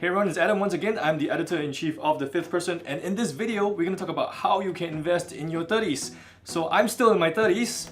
Hey everyone, it's Adam once again. I'm the editor-in-chief of The Fifth Person, and in this video, we're going to talk about how you can invest in your 30s. So I'm still in my 30s.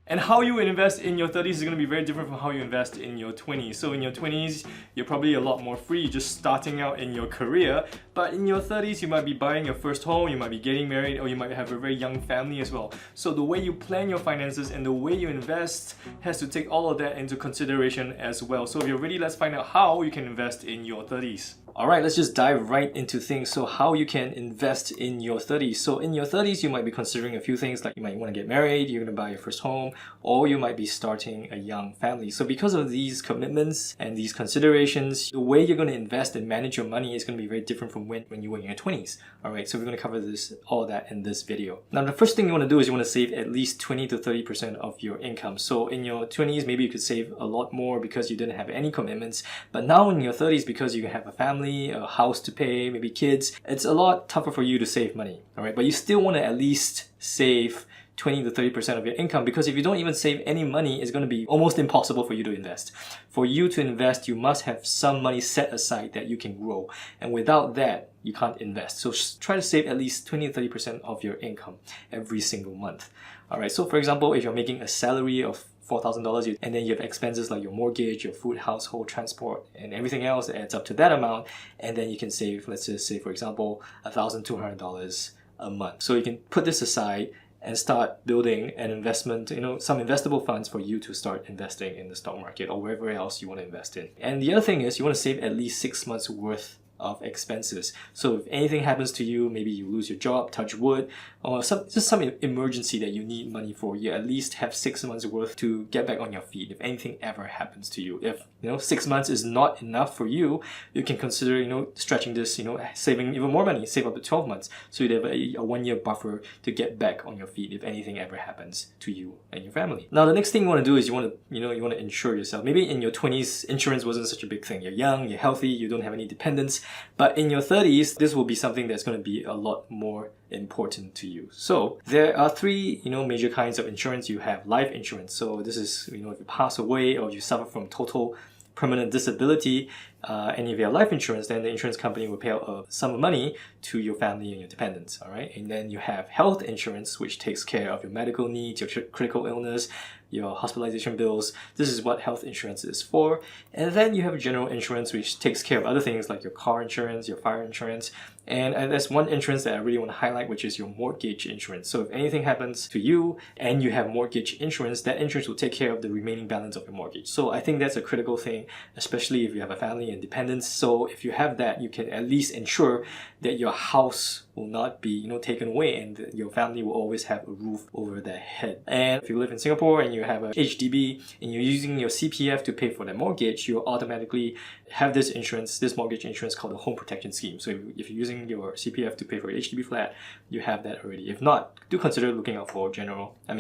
And how you invest in your 30s is going to be very different from how you invest in your 20s. So in your 20s, you're probably a lot more free, just starting out in your career. But in your 30s, you might be buying your first home, you might be getting married, or you might have a very young family as well. So the way you plan your finances and the way you invest has to take all of that into consideration as well. So if you're ready, let's find out how you can invest in your 30s. Alright, let's just dive right into things. So how you can invest in your 30s. So in your 30s, you might be considering a few things, like you might want to get married, you're going to buy your first home, or you might be starting a young family. So because of these commitments and these considerations, the way you're going to invest and manage your money is going to be very different from when you were in your 20s. Alright, so we're going to cover all of that in this video. Now the first thing you want to do is you want to save at least 20 to 30% of your income. So in your 20s, maybe you could save a lot more because you didn't have any commitments. But now in your 30s, because you have a family, a house to pay, maybe kids, it's a lot tougher for you to save money. Alright, but you still want to at least save 20 to 30% of your income, because if you don't even save any money, it's going to be almost impossible for you to invest. For you to invest, you must have some money set aside that you can grow. And without that, you can't invest. So try to save at least 20 to 30% of your income every single month. Alright, so for example, if you're making a salary of $4,000 and then you have expenses like your mortgage, your food, household, transport, and everything else that adds up to that amount, and then you can save, let's just say for example, $1,200 a month. So you can put this aside and start building an investment, some investable funds for you to start investing in the stock market or wherever else you want to invest in. And the other thing is you want to save at least 6 months worth of expenses. So if anything happens to you, maybe you lose your job, touch wood, or just some emergency that you need money for, you at least have 6 months worth to get back on your feet if anything ever happens to you. If 6 months is not enough for you, you can consider stretching this, saving even more money, save up to 12 months, so you'd have a 1 year buffer to get back on your feet if anything ever happens to you and your family. Now the next thing you want to do is you want to insure yourself. Maybe in your 20s insurance wasn't such a big thing. You're young, you're healthy, you don't have any dependents. But in your 30s, this will be something that's going to be a lot more important to you. So there are three major kinds of insurance. You have life insurance. So this is if you pass away or you suffer from total permanent disability, and if you have life insurance, then the insurance company will pay out a sum of money to your family and your dependents. Alright, and then you have health insurance, which takes care of your medical needs, your critical illness, your hospitalization bills. This is what health insurance is for. And then you have general insurance, which takes care of other things like your car insurance, your fire insurance. And there's one insurance that I really want to highlight, which is your mortgage insurance. So if anything happens to you and you have mortgage insurance, that insurance will take care of the remaining balance of your mortgage. So I think that's a critical thing, especially if you have a family and dependents. So if you have that, you can at least ensure that your house will not be taken away, and your family will always have a roof over their head. And if you live in Singapore and you have a HDB and you're using your CPF to pay for that mortgage, you'll automatically have this insurance, this mortgage insurance called the home protection scheme. So if you're using your CPF to pay for your HDB flat, you have that already. If not, do consider looking out for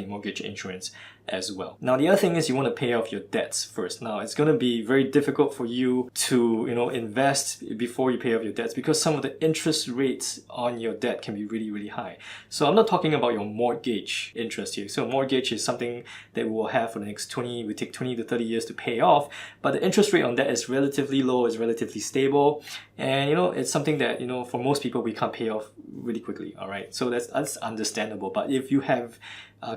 mortgage insurance as well. Now the other thing is you want to pay off your debts first. Now it's going to be very difficult for you to invest before you pay off your debts, because some of the interest rates on your debt can be really, really high. So I'm not talking about your mortgage interest here. So mortgage is something that we will have for the next we take 20 to 30 years to pay off, but the interest rate on that is relatively low, is relatively stable, and it's something that for most people we can't pay off really quickly. Alright, so that's understandable. But if you have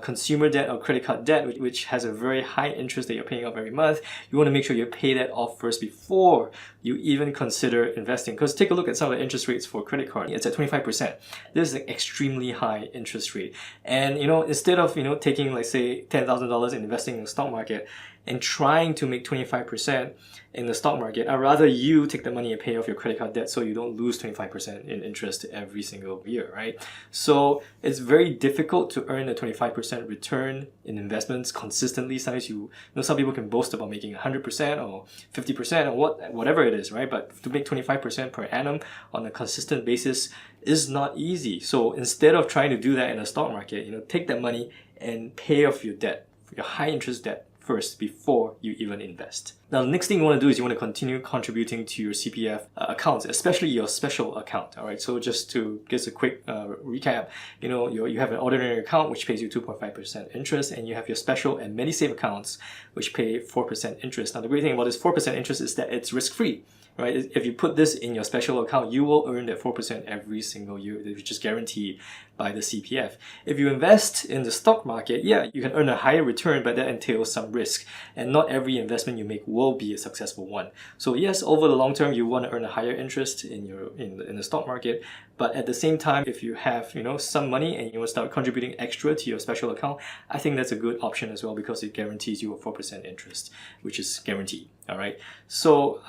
consumer debt or credit card debt which has a very high interest that you're paying off every month, you want to make sure you pay that off first before you even consider investing. Because take a look at some of the interest rates for credit card. It's at 25%. This is an extremely high interest rate. And instead of taking, like, say $10,000 and investing in the stock market and trying to make 25% in the stock market, I'd rather you take the money and pay off your credit card debt so you don't lose 25% in interest every single year, right? So it's very difficult to earn a 25% return in investments consistently. Sometimes some people can boast about making 100% or 50% or whatever it is, right? But to make 25% per annum on a consistent basis is not easy. So instead of trying to do that in the stock market, take that money and pay off your debt, your high interest debt first before you even invest. Now, the next thing you want to do is you want to continue contributing to your CPF accounts, especially your special account. All right. So just to give a quick recap, you have an ordinary account which pays you 2.5% interest, and you have your special and MediSave accounts which pay 4% interest. Now, the great thing about this 4% interest is that it's risk-free. Right? If you put this in your special account, you will earn that 4% every single year, which is guaranteed by the CPF. If you invest in the stock market, yeah, you can earn a higher return, but that entails some risk. And not every investment you make will be a successful one. So yes, over the long term, you want to earn a higher interest in the stock market. But at the same time, if you have some money and you want to start contributing extra to your special account, I think that's a good option as well, because it guarantees you a 4% interest, which is guaranteed. All right. So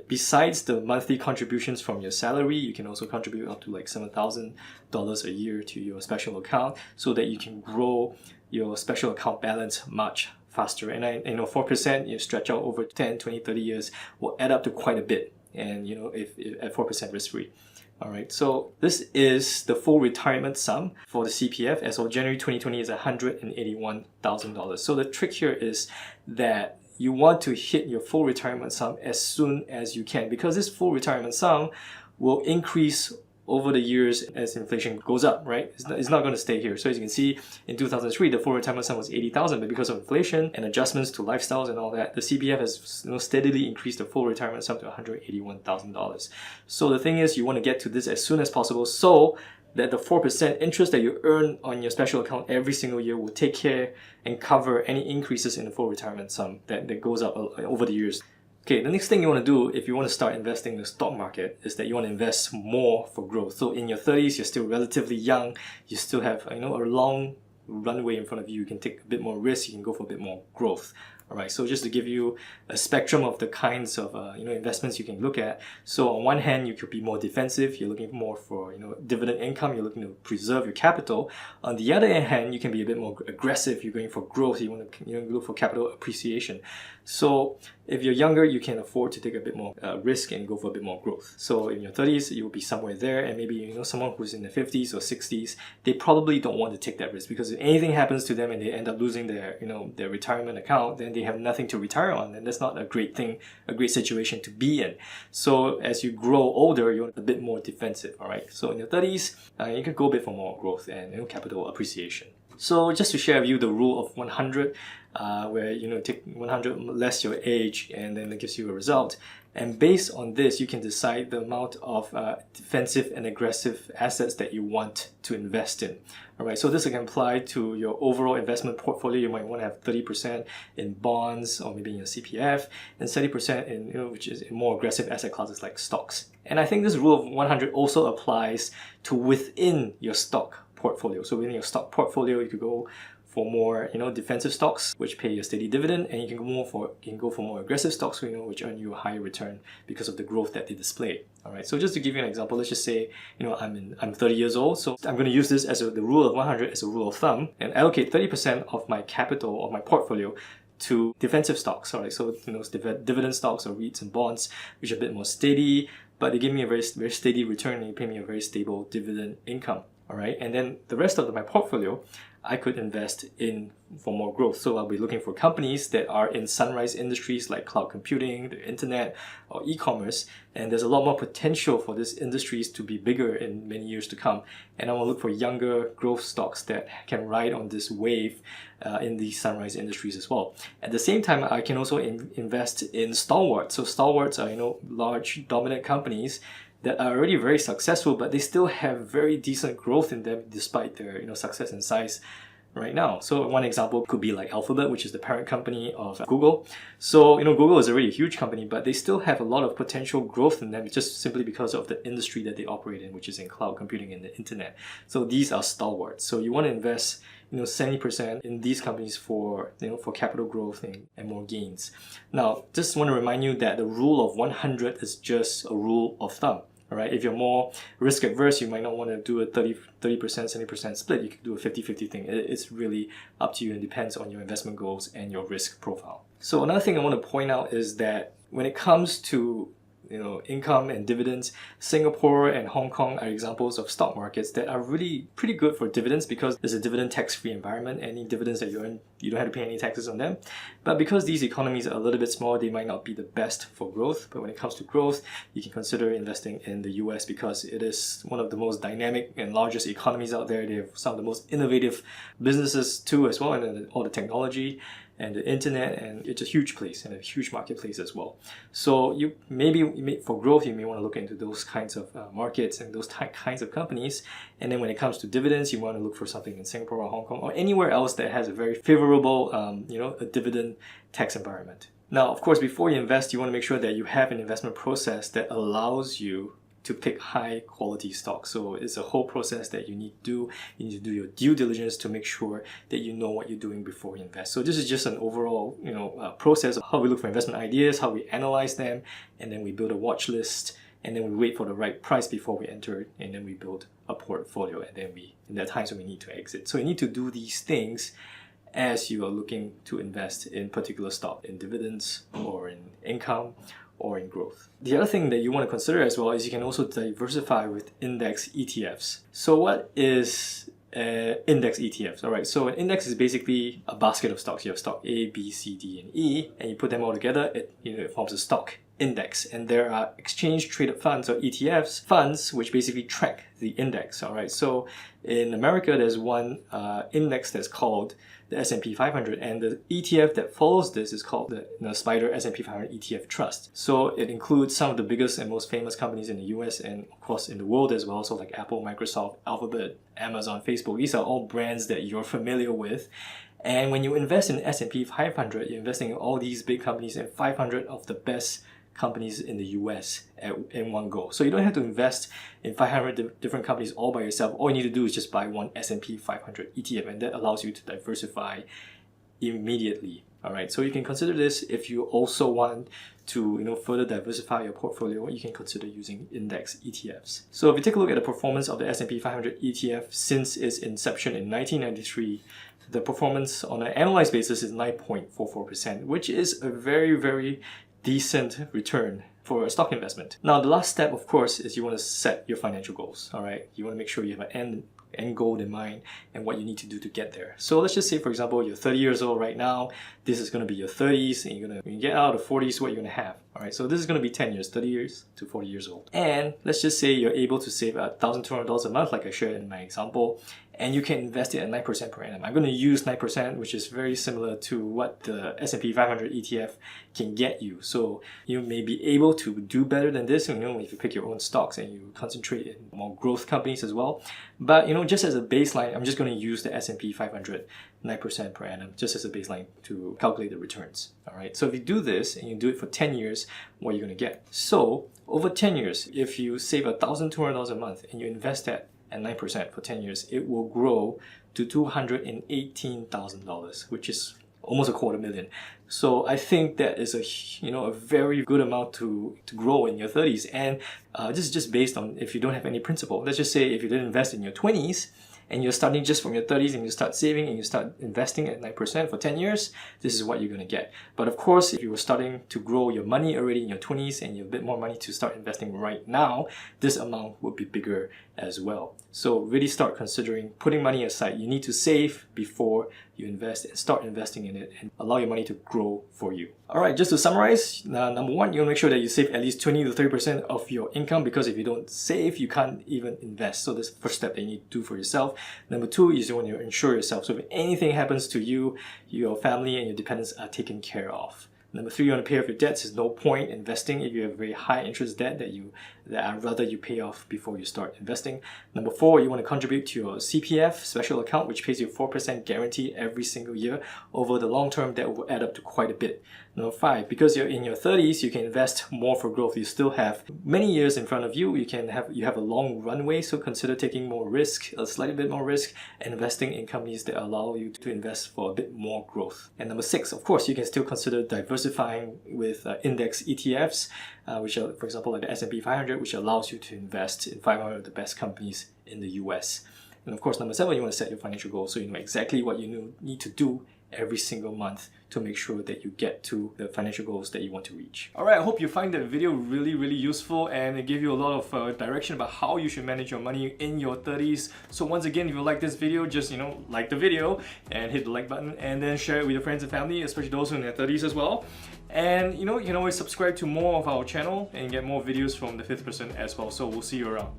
besides the monthly contributions from your salary, you can also contribute up to like $7,000 a year to your special account, so that you can grow your special account balance much faster. And 4% you stretch out over 10, 20, 30 years will add up to quite a bit. And if at 4% risk free. All right, so this is the full retirement sum for the CPF as of January 2020 is $181,000. So the trick here is that you want to hit your full retirement sum as soon as you can, because this full retirement sum will increase over the years as inflation goes up, right? It's not going to stay here. So as you can see, in 2003, the full retirement sum was $80,000, but because of inflation and adjustments to lifestyles and all that, the CPF has steadily increased the full retirement sum to $181,000. So the thing is, you want to get to this as soon as possible, so that the 4% interest that you earn on your special account every single year will take care and cover any increases in the full retirement sum that goes up over the years. Okay, the next thing you want to do if you want to start investing in the stock market is that you want to invest more for growth. So in your 30s, you're still relatively young, you still have a long runway in front of you. You can take a bit more risk, you can go for a bit more growth. Alright, so just to give you a spectrum of the kinds of investments you can look at. So on one hand, you could be more defensive. You're looking more for dividend income. You're looking to preserve your capital. On the other hand, you can be a bit more aggressive. You're going for growth. You want to look for capital appreciation. So if you're younger, you can afford to take a bit more risk and go for a bit more growth. So in your 30s, you'll be somewhere there, and maybe someone who's in their 50s or 60s, they probably don't want to take that risk, because if anything happens to them and they end up losing their their retirement account, then they have nothing to retire on, and that's not a great thing, a great situation to be in. So as you grow older, you're a bit more defensive. All right. So in your 30s, you can go a bit for more growth and capital appreciation. So just to share with you the rule of 100, where take 100 less your age, and then it gives you a result. And based on this, you can decide the amount of defensive and aggressive assets that you want to invest in. All right, so this can apply to your overall investment portfolio. You might want to have 30% in bonds, or maybe in your CPF, and 70% in which is in more aggressive asset classes like stocks. And I think this rule of 100 also applies to within your stock portfolio. So within your stock portfolio, you could go for more defensive stocks which pay a steady dividend, and you can go for more aggressive stocks which earn you a higher return because of the growth that they display. All right, so just to give you an example, let's just say I'm 30 years old, so I'm going to use this as the rule of 100 as a rule of thumb, and allocate 30% of my capital, of my portfolio, to defensive stocks. All right, so dividend stocks or REITs and bonds, which are a bit more steady, but they give me a very, very steady return, and they pay me a very stable dividend income. All right, and then the rest of my portfolio, I could invest in for more growth. So I'll be looking for companies that are in sunrise industries like cloud computing, the internet, or e-commerce. And there's a lot more potential for these industries to be bigger in many years to come. And I will look for younger growth stocks that can ride on this wave in these sunrise industries as well. At the same time, I can also invest in stalwarts. So stalwarts are large dominant companies that are already very successful, but they still have very decent growth in them despite their success and size right now. So one example could be like Alphabet, which is the parent company of Google. So Google is already a huge company, but they still have a lot of potential growth in them just simply because of the industry that they operate in, which is in cloud computing and the internet. So these are stalwarts. So you want to invest 70% in these companies for for capital growth and more gains. Now, just want to remind you that the rule of 100 is just a rule of thumb. All right, if you're more risk adverse, you might not want to do a 30%, 70% split. You could do a 50-50 thing. It's really up to you, and depends on your investment goals and your risk profile. So another thing I want to point out is that when it comes to income and dividends, Singapore and Hong Kong are examples of stock markets that are really pretty good for dividends because there's a dividend tax-free environment. Any dividends that you earn, you don't have to pay any taxes on them. But because these economies are a little bit small, they might not be the best for growth. But when it comes to growth, you can consider investing in the US because it is one of the most dynamic and largest economies out there. They have some of the most innovative businesses too as well, and all the technology and the internet, and it's a huge place and a huge marketplace as well. So for growth, you may want to look into those kinds of markets and those kinds of companies. And then when it comes to dividends, you want to look for something in Singapore or Hong Kong or anywhere else that has a very favorable, a dividend tax environment. Now, of course, before you invest, you want to make sure that you have an investment process that allows you to pick high quality stocks. So it's a whole process that you need to do. You need to do your due diligence to make sure that you know what you're doing before you invest. So this is just an overall process of how we look for investment ideas, how we analyze them, and then we build a watch list, and then we wait for the right price before we enter it, and then we build a portfolio, and then there are times when we need to exit. So you need to do these things as you are looking to invest in particular stock, in dividends or in income or in growth. The other thing that you want to consider as well is you can also diversify with index ETFs. So what is index ETFs? All right, so an index is basically a basket of stocks. You have stock A, B, C, D, and E, and you put them all together, it forms a stock index. And there are exchange traded funds or ETFs, funds which basically track the index. All right, so in America, there's one index that's called the S&P 500, and the ETF that follows this is called the SPDR S&P 500 ETF Trust. So it includes some of the biggest and most famous companies in the US and of course in the world as well, so like Apple, Microsoft, Alphabet, Amazon, Facebook. These are all brands that you're familiar with. And when you invest in S&P 500, you're investing in all these big companies and 500 of the best companies in the US in one go. So you don't have to invest in 500 different companies all by yourself. All you need to do is just buy one S&P 500 ETF, and that allows you to diversify immediately. All right, so you can consider this. If you also want to further diversify your portfolio, you can consider using index ETFs. So if you take a look at the performance of the S&P 500 ETF since its inception in 1993, the performance on an annualized basis is 9.44%, which is a very, very decent return for a stock investment. Now, the last step, of course, is you want to set your financial goals. All right, you want to make sure you have an end goal in mind and what you need to do to get there. So let's just say, for example, you're 30 years old right now. This is going to be your 30s, and when you get out of 40s, what you're going to have. All right, so this is going to be 10 years, 30 years to 40 years old. And let's just say you're able to save $1,200 a month, like I shared in my example, and you can invest it at 9% per annum. I'm going to use 9%, which is very similar to what the S&P 500 ETF can get you. So you may be able to do better than this, if you pick your own stocks and you concentrate in more growth companies as well. But just as a baseline, I'm just going to use the S&P 500 9% per annum just as a baseline to calculate the returns. All right. So if you do this and you do it for 10 years, what are you going to get? So over 10 years, if you save $1,200 a month and you invest that at 9% for 10 years, it will grow to $218,000, which is almost $250,000. So I think that is a very good amount to grow in your 30s. And this is just based on if you don't have any principal. Let's just say if you didn't invest in your 20s, and you're starting just from your 30s and you start saving and you start investing at 9% for 10 years, this is what you're going to get. But of course, if you were starting to grow your money already in your 20s and you have a bit more money to start investing right now, this amount would be bigger as well. So really start considering putting money aside. You need to save before you invest and start investing in it and allow your money to grow for you. All right, just to summarize, number one, you want to make sure that you save at least 20 to 30% of your income, because if you don't save, you can't even invest. So that's the first step that you need to do for yourself. Number two is you want to insure yourself. So if anything happens to you, your family and your dependents are taken care of. Number three, you want to pay off your debts. There's no point investing if you have very high interest debt that I'd rather you pay off before you start investing. Number four, you want to contribute to your CPF special account, which pays you 4% guarantee every single year. Over the long term, that will add up to quite a bit. Number five, because you're in your 30s, you can invest more for growth. You still have many years in front of you. You have a long runway, so consider taking more risk, a slightly bit more risk, and investing in companies that allow you to invest for a bit more growth. And number six, of course, you can still consider diversifying with index ETFs, which are, for example, like the S&P 500, which allows you to invest in 500 of the best companies in the US. And of course, number seven, you want to set your financial goals so you know exactly what you need to do every single month to make sure that you get to the financial goals that you want to reach. Alright, I hope you find that video really useful and it gave you a lot of direction about how you should manage your money in your 30s. So once again, if you like this video, just like the video and hit the like button, and then share it with your friends and family, especially those who are in their 30s as well. And you can always subscribe to more of our channel and get more videos from the 5th person as well. So we'll see you around.